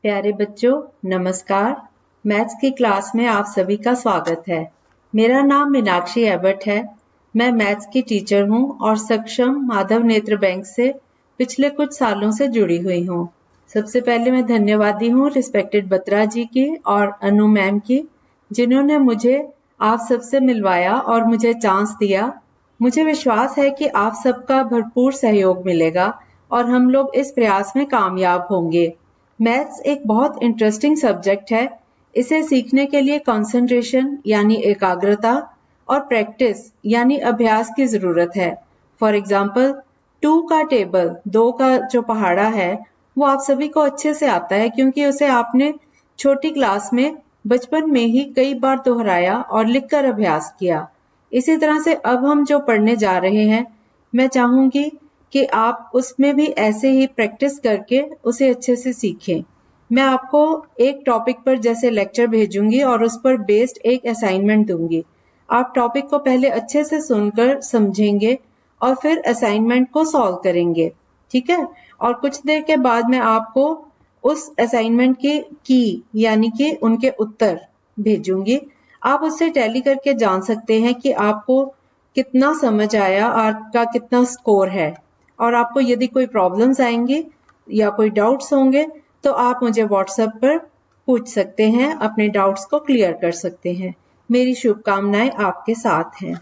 प्यारे बच्चों, नमस्कार। मैथ्स की क्लास में आप सभी का स्वागत है। मेरा नाम मीनाक्षी एबट है। मैं मैथ्स की टीचर हूँ और सक्षम माधव नेत्र बैंक से पिछले कुछ सालों से जुड़ी हुई हूँ। सबसे पहले मैं धन्यवादी हूँ रिस्पेक्टेड बत्रा जी की और अनु मैम की, जिन्होंने मुझे आप सबसे मिलवाया और मुझे चांस दिया। मुझे विश्वास है कि आप सबका भरपूर सहयोग मिलेगा और हम लोग इस प्रयास में कामयाब होंगे। मैथ्स एक बहुत इंटरेस्टिंग सब्जेक्ट है। इसे सीखने के लिए कंसंट्रेशन यानी एकाग्रता और प्रैक्टिस यानी अभ्यास की जरूरत है। फॉर एग्जाम्पल 2 का टेबल, 2 का जो पहाड़ा है, वो आप सभी को अच्छे से आता है क्योंकि उसे आपने छोटी क्लास में बचपन में ही कई बार दोहराया और लिखकर अभ्यास किया। इसी तरह से अब हम जो पढ़ने जा रहे हैं, मैं चाहूंगी कि आप उसमें भी ऐसे ही प्रैक्टिस करके उसे अच्छे से सीखें। मैं आपको एक टॉपिक पर जैसे लेक्चर भेजूंगी और उस पर बेस्ड एक असाइनमेंट दूंगी। आप टॉपिक को पहले अच्छे से सुनकर समझेंगे और फिर असाइनमेंट को सॉल्व करेंगे, ठीक है? और कुछ देर के बाद मैं आपको उस असाइनमेंट की यानी कि उनके उत्तर भेजूंगी। आप उससे टैली करके जान सकते हैं कि आपको कितना समझ आया, आपका कितना स्कोर है। और आपको यदि कोई प्रॉब्लम्स आएंगी या कोई डाउट्स होंगे तो आप मुझे व्हाट्सएप पर पूछ सकते हैं, अपने डाउट्स को क्लियर कर सकते हैं। मेरी शुभकामनाएं आपके साथ हैं।